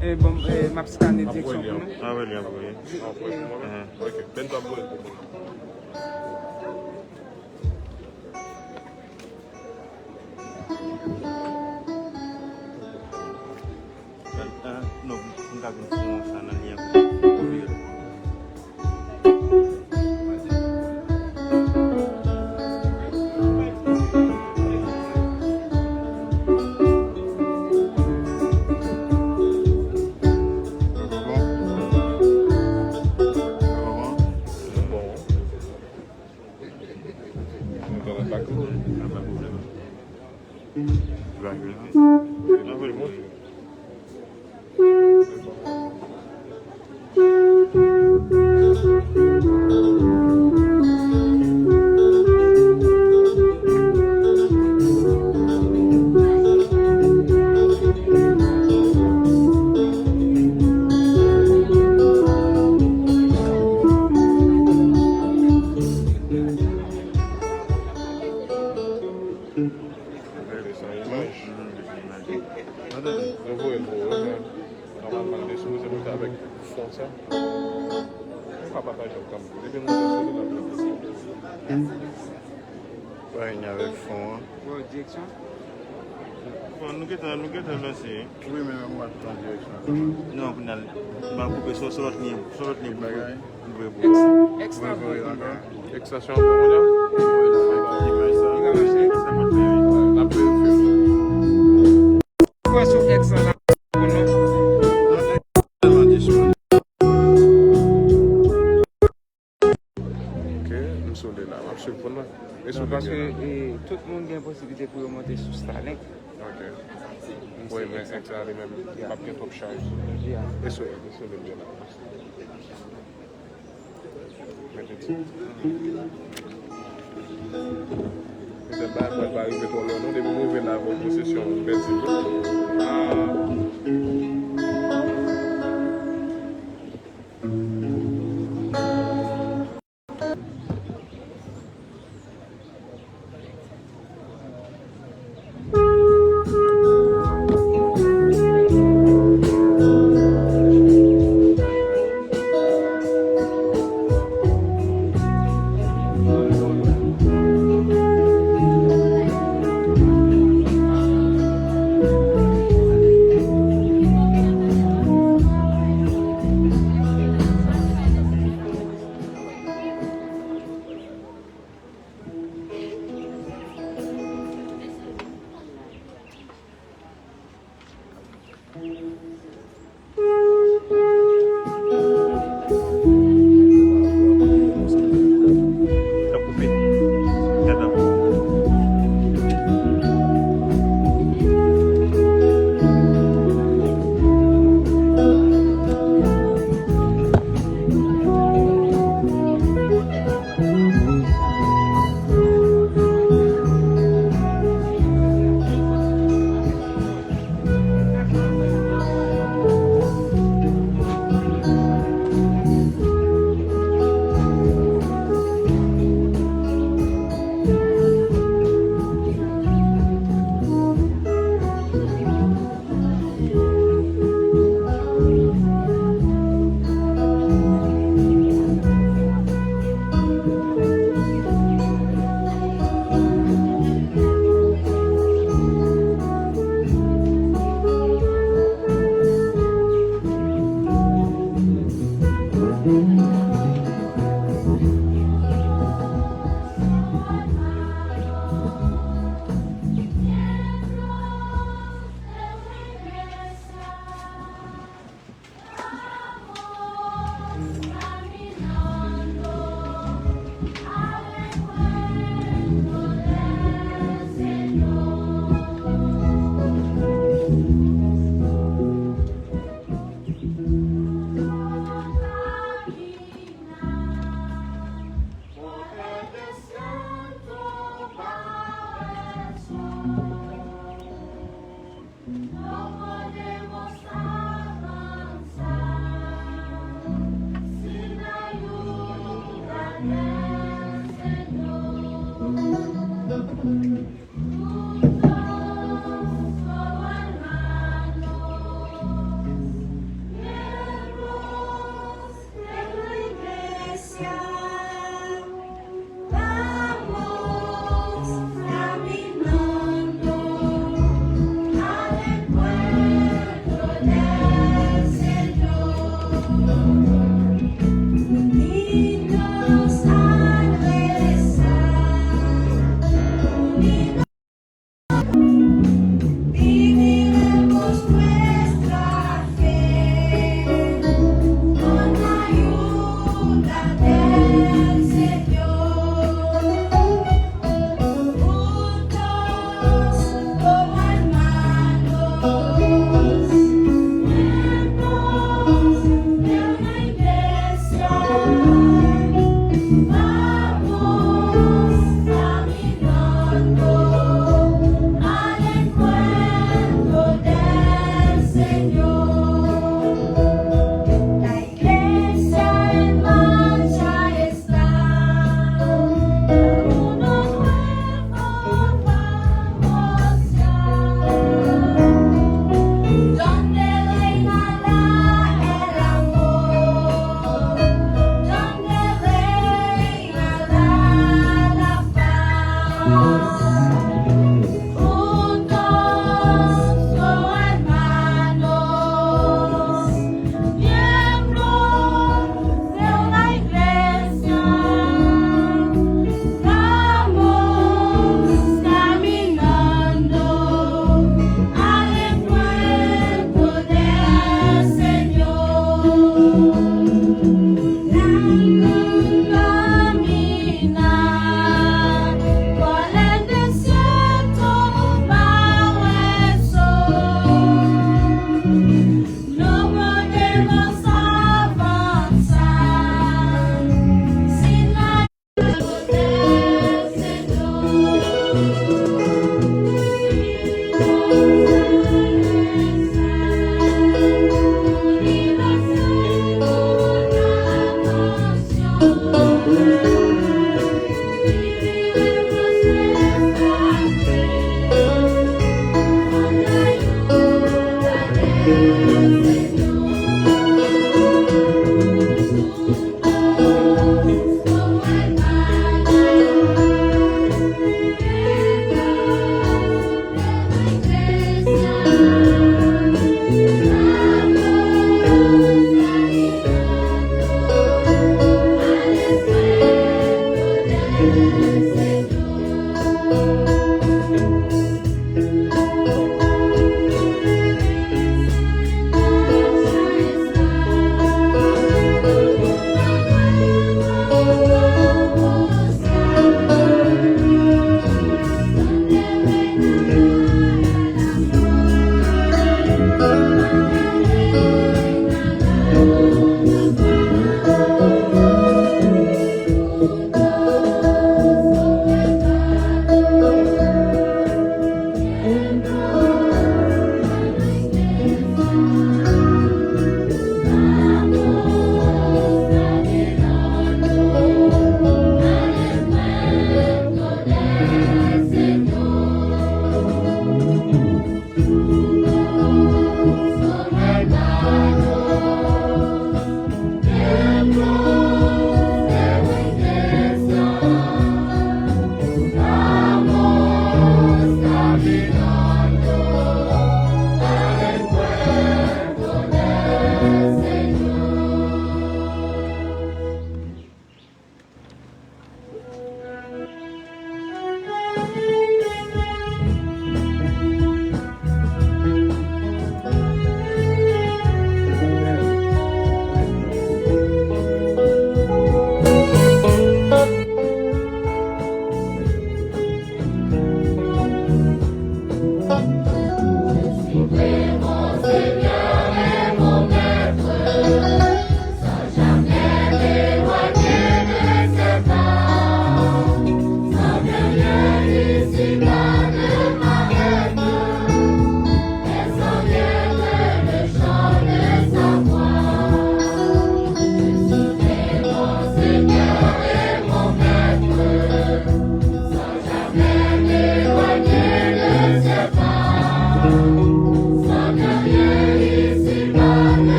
Et bon, m'a scanné direction pour nous. Ah, William, oui. Ok, ben pas pour No, enggak mau sananya mobil. Direction. Bon, nous guettons là, c'est. Oui, mais moi, je prends direction. Non, vous n'allez pas couper sur l'autre niveau. Sur l'autre niveau. Extra. Extraction de mon Quoi sur extra là? Ok, nous sommes là, absolument. Parce que tout le monde a une possibilité pour remonter sur Starlink. Ok. Oui, mais extra lui-même, pas bien trop charge. Et sur le bien là. C'est pas pour arriver pour le nom de mourir là vos possessions paisibles.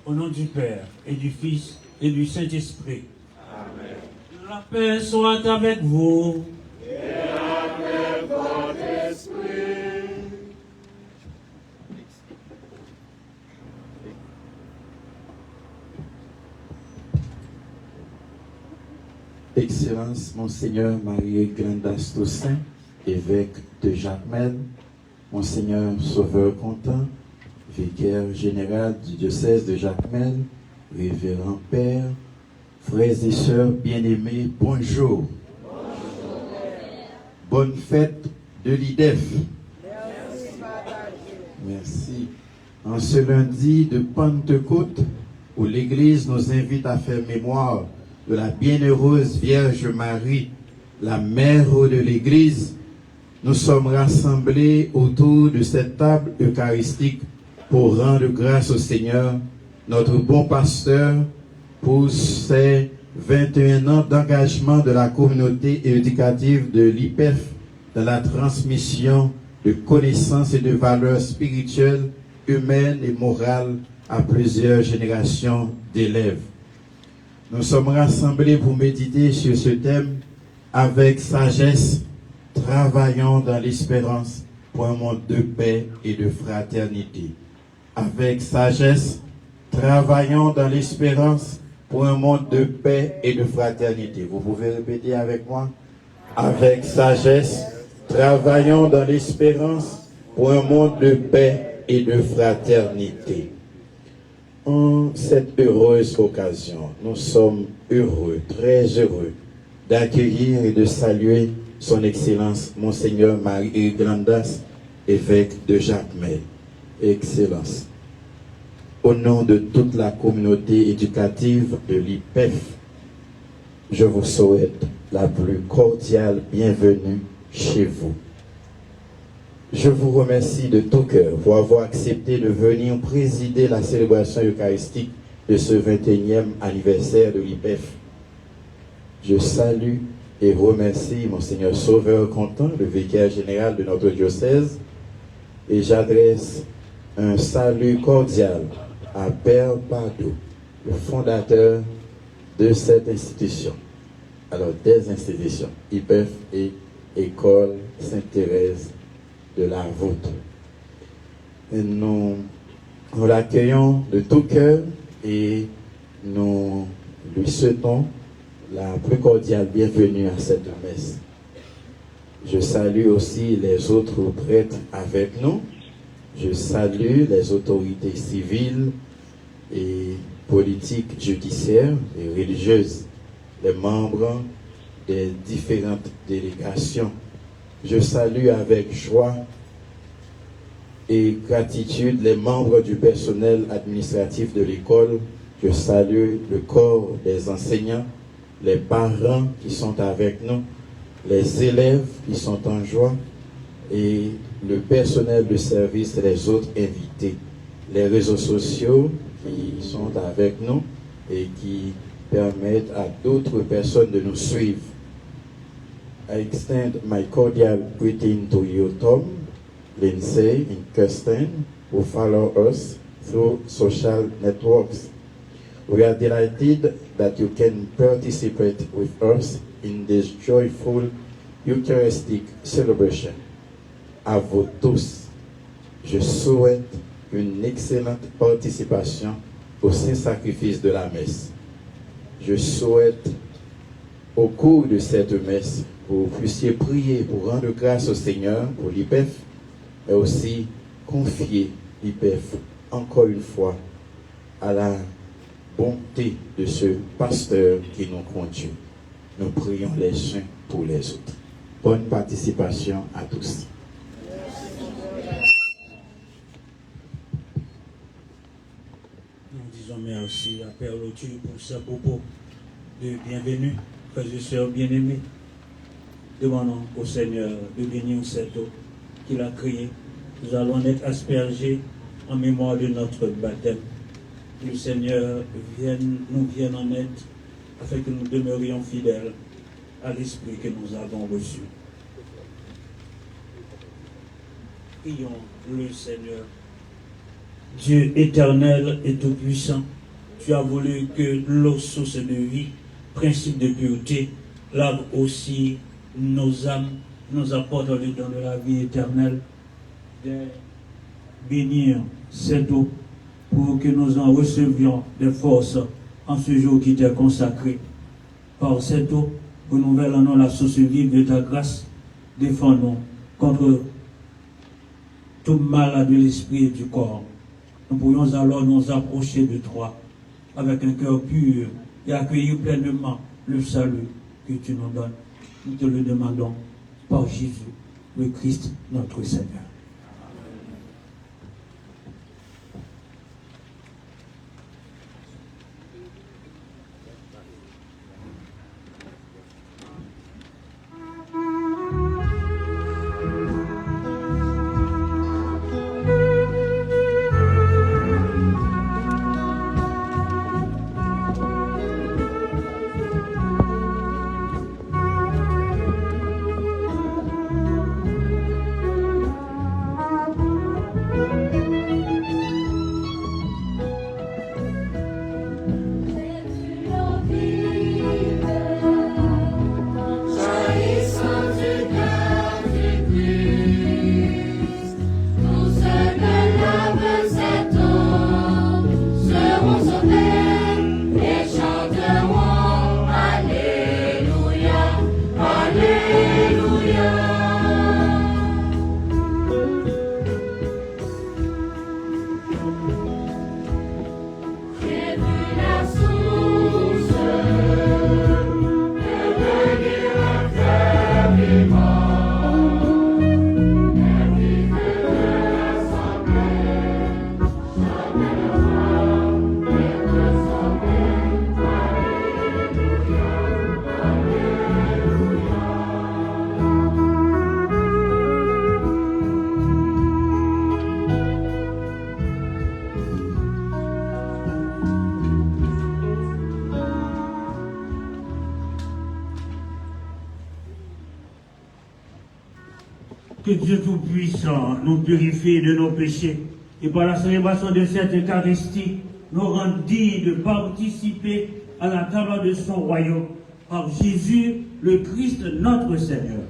Au nom du Père, et du Fils, et du Saint-Esprit. Amen. La paix soit avec vous. Et avec votre esprit. Excellence, Monseigneur Marie Grandas Toussaint, évêque de Jacmel, Monseigneur Sauveur Contant, vicaire général du diocèse de Jacmel, révérend Père, frères et sœurs bien-aimés, bonjour. Bonjour. Bonne fête de l'IDEF. Merci. Merci. En ce lundi de Pentecôte, où l'Église nous invite à faire mémoire de la bienheureuse Vierge Marie, la mère de l'Église, nous sommes rassemblés autour de cette table eucharistique pour rendre grâce au Seigneur, notre bon pasteur, pour ses 21 ans d'engagement de la communauté éducative de l'IPEF dans la transmission de connaissances et de valeurs spirituelles, humaines et morales à plusieurs générations d'élèves. Nous sommes rassemblés pour méditer sur ce thème avec sagesse, travaillons dans l'espérance pour un monde de paix et de fraternité. Avec sagesse, travaillons dans l'espérance pour un monde de paix et de fraternité. Vous pouvez répéter avec moi? Avec sagesse, travaillons dans l'espérance pour un monde de paix et de fraternité. En cette heureuse occasion, nous sommes heureux, très heureux, d'accueillir et de saluer son Excellence, Monseigneur Marie Grandas, évêque de Jacmel. Excellence. Au nom de toute la communauté éducative de l'IPEF, je vous souhaite la plus cordiale bienvenue chez vous. Je vous remercie de tout cœur pour avoir accepté de venir présider la célébration eucharistique de ce 21e anniversaire de l'IPEF. Je salue et remercie Monseigneur Sauveur Contant, le vicaire général de notre diocèse, et j'adresse un salut cordial à Père Pardo, le fondateur de cette institution. Alors, des institutions, IPEF et École Sainte-Thérèse de la Vôtre. Et nous l'accueillons de tout cœur et nous lui souhaitons la plus cordiale bienvenue à cette messe. Je salue aussi les autres prêtres avec nous. Je salue les autorités civiles et politiques, judiciaires et religieuses, les membres des différentes délégations. Je salue avec joie et gratitude les membres du personnel administratif de l'école. Je salue le corps des enseignants, les parents qui sont avec nous, les élèves qui sont en joie et le personnel de service et les autres invités. Les réseaux sociaux qui sont avec nous et qui permettent à d'autres personnes de nous suivre. I extend my cordial greeting to you, Tom, Lindsay, and Kirsten, who follow us through social networks. We are delighted that you can participate with us in this joyful Eucharistic celebration. À vous tous, je souhaite une excellente participation au Saint-Sacrifice de la messe. Je souhaite, au cours de cette messe, que vous puissiez prier pour rendre grâce au Seigneur pour l'IPEF, et aussi confier l'IPEF, encore une fois, à la bonté de ce pasteur qui nous conduit. Nous prions les uns pour les autres. Bonne participation à tous. Nous disons merci à Père Lotu pour ce propos de bienvenue, frères et sœurs bien-aimés. Demandons au Seigneur de bénir cette eau qu'il a créée. Nous allons être aspergés en mémoire de notre baptême. Que le Seigneur nous vienne en aide afin que nous demeurions fidèles à l'esprit que nous avons reçu. Prions le Seigneur. Dieu éternel et tout-puissant, tu as voulu que l'eau, source de vie, principe de pureté, lave aussi nos âmes, nous apporte le don de la vie éternelle, de bénir cette eau pour que nous en recevions des forces en ce jour qui t'est consacré. Par cette eau, renouvelle-nous la source vive de ta grâce, défends-nous contre tout mal de l'esprit et du corps. Nous pourrions alors nous approcher de toi avec un cœur pur et accueillir pleinement le salut que tu nous donnes. Nous te le demandons par Jésus, le Christ, notre Seigneur. Que Dieu Tout-Puissant nous purifie de nos péchés et par la célébration de cette Eucharistie, nous rende dignes de participer à la table de son royaume par Jésus, le Christ notre Seigneur.